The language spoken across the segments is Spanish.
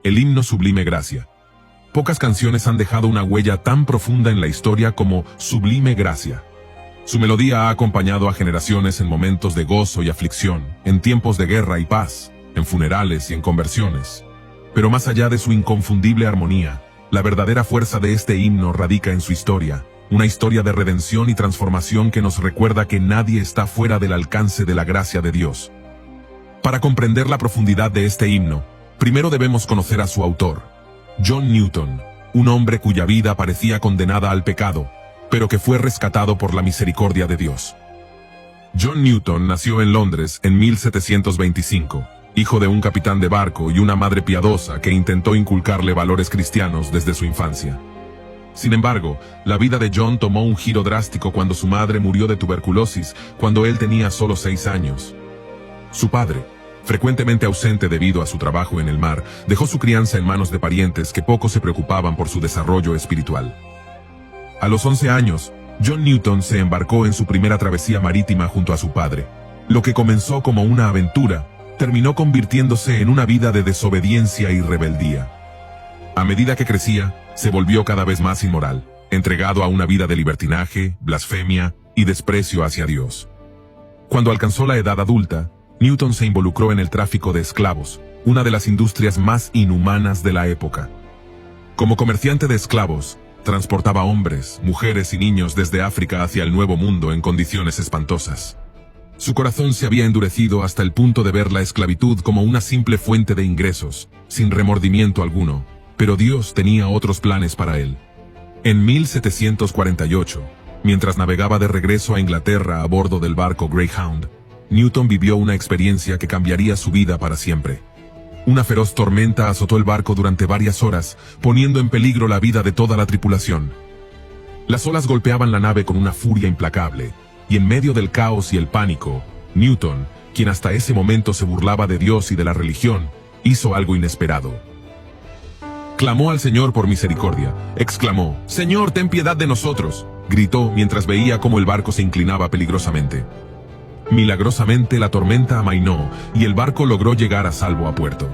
El himno Sublime Gracia. Pocas canciones han dejado una huella tan profunda en la historia como Sublime Gracia. Su melodía ha acompañado a generaciones en momentos de gozo y aflicción, en tiempos de guerra y paz, en funerales y en conversiones. Pero más allá de su inconfundible armonía, la verdadera fuerza de este himno radica en su historia, una historia de redención y transformación que nos recuerda que nadie está fuera del alcance de la gracia de Dios. Para comprender la profundidad de este himno, primero debemos conocer a su autor, John Newton, un hombre cuya vida parecía condenada al pecado, pero que fue rescatado por la misericordia de Dios. John Newton nació en Londres en 1725. Hijo de un capitán de barco y una madre piadosa que intentó inculcarle valores cristianos desde su infancia. Sin embargo, la vida de John tomó un giro drástico cuando su madre murió de tuberculosis cuando él tenía solo 6 años. Su padre, frecuentemente ausente debido a su trabajo en el mar, dejó su crianza en manos de parientes que poco se preocupaban por su desarrollo espiritual. A los 11 años, John Newton se embarcó en su primera travesía marítima junto a su padre. Lo que comenzó como una aventura, terminó convirtiéndose en una vida de desobediencia y rebeldía. A medida que crecía, se volvió cada vez más inmoral, entregado a una vida de libertinaje, blasfemia y desprecio hacia Dios. Cuando alcanzó la edad adulta, Newton se involucró en el tráfico de esclavos, una de las industrias más inhumanas de la época. Como comerciante de esclavos, transportaba hombres, mujeres y niños desde África hacia el Nuevo Mundo en condiciones espantosas. Su corazón se había endurecido hasta el punto de ver la esclavitud como una simple fuente de ingresos, sin remordimiento alguno, pero Dios tenía otros planes para él. En 1748, mientras navegaba de regreso a Inglaterra a bordo del barco Greyhound, Newton vivió una experiencia que cambiaría su vida para siempre. Una feroz tormenta azotó el barco durante varias horas, poniendo en peligro la vida de toda la tripulación. Las olas golpeaban la nave con una furia implacable, y en medio del caos y el pánico, Newton, quien hasta ese momento se burlaba de Dios y de la religión, hizo algo inesperado. Clamó al Señor por misericordia, exclamó, «Señor, ten piedad de nosotros», gritó mientras veía cómo el barco se inclinaba peligrosamente. Milagrosamente la tormenta amainó y el barco logró llegar a salvo a puerto.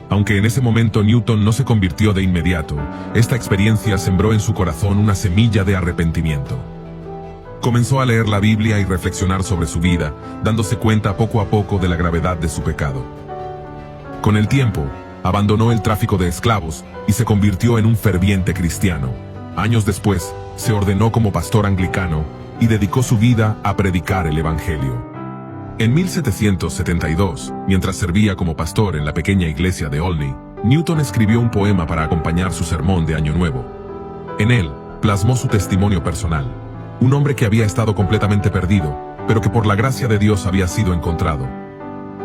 Aunque en ese momento Newton no se convirtió de inmediato, esta experiencia sembró en su corazón una semilla de arrepentimiento. Comenzó a leer la Biblia y reflexionar sobre su vida, dándose cuenta poco a poco de la gravedad de su pecado. Con el tiempo, abandonó el tráfico de esclavos y se convirtió en un ferviente cristiano. Años después, se ordenó como pastor anglicano y dedicó su vida a predicar el Evangelio. En 1772, mientras servía como pastor en la pequeña iglesia de Olney, Newton escribió un poema para acompañar su sermón de Año Nuevo. En él, plasmó su testimonio personal. Un hombre que había estado completamente perdido, pero que por la gracia de Dios había sido encontrado.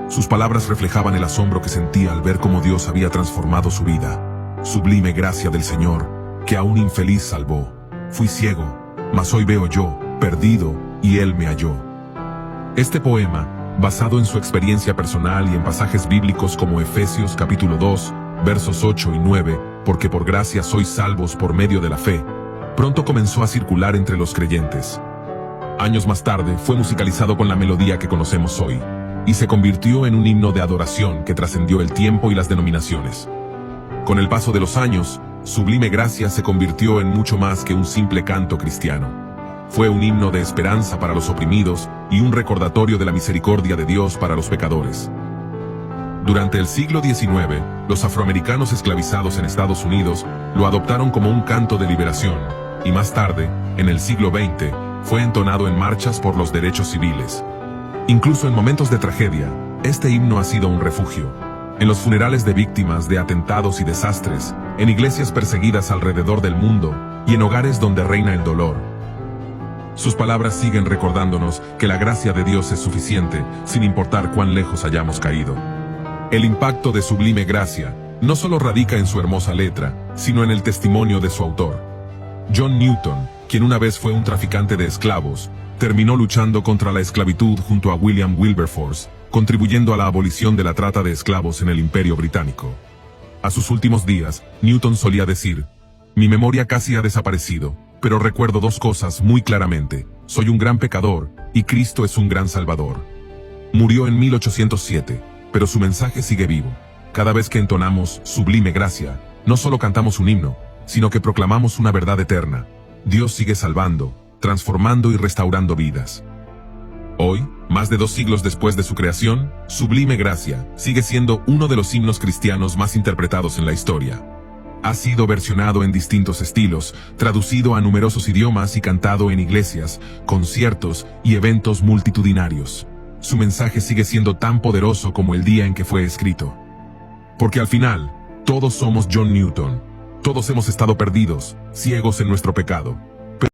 Sus palabras reflejaban el asombro que sentía al ver cómo Dios había transformado su vida. Sublime gracia del Señor, que a un infeliz salvó. Fui ciego, mas hoy veo yo, perdido, y Él me halló. Este poema, basado en su experiencia personal y en pasajes bíblicos como Efesios capítulo 2, versos 8 y 9, porque por gracia sois salvos por medio de la fe, pronto comenzó a circular entre los creyentes. Años más tarde fue musicalizado con la melodía que conocemos hoy, y se convirtió en un himno de adoración que trascendió el tiempo y las denominaciones. Con el paso de los años, Sublime Gracia se convirtió en mucho más que un simple canto cristiano. Fue un himno de esperanza para los oprimidos y un recordatorio de la misericordia de Dios para los pecadores. Durante el siglo XIX, los afroamericanos esclavizados en Estados Unidos lo adoptaron como un canto de liberación, y más tarde, en el siglo XX, fue entonado en marchas por los derechos civiles. Incluso en momentos de tragedia, este himno ha sido un refugio. En los funerales de víctimas de atentados y desastres, en iglesias perseguidas alrededor del mundo y en hogares donde reina el dolor. Sus palabras siguen recordándonos que la gracia de Dios es suficiente, sin importar cuán lejos hayamos caído. El impacto de Sublime Gracia no solo radica en su hermosa letra, sino en el testimonio de su autor. John Newton, quien una vez fue un traficante de esclavos, terminó luchando contra la esclavitud junto a William Wilberforce, contribuyendo a la abolición de la trata de esclavos en el Imperio Británico. A sus últimos días, Newton solía decir, «Mi memoria casi ha desaparecido, pero recuerdo dos cosas muy claramente. Soy un gran pecador, y Cristo es un gran Salvador». Murió en 1807, pero su mensaje sigue vivo. Cada vez que entonamos Sublime Gracia, no solo cantamos un himno, sino que proclamamos una verdad eterna. Dios sigue salvando, transformando y restaurando vidas. Hoy, más de 2 siglos después de su creación, Sublime Gracia sigue siendo uno de los himnos cristianos más interpretados en la historia. Ha sido versionado en distintos estilos, traducido a numerosos idiomas y cantado en iglesias, conciertos y eventos multitudinarios. Su mensaje sigue siendo tan poderoso como el día en que fue escrito. Porque al final, todos somos John Newton. Todos hemos estado perdidos, ciegos en nuestro pecado.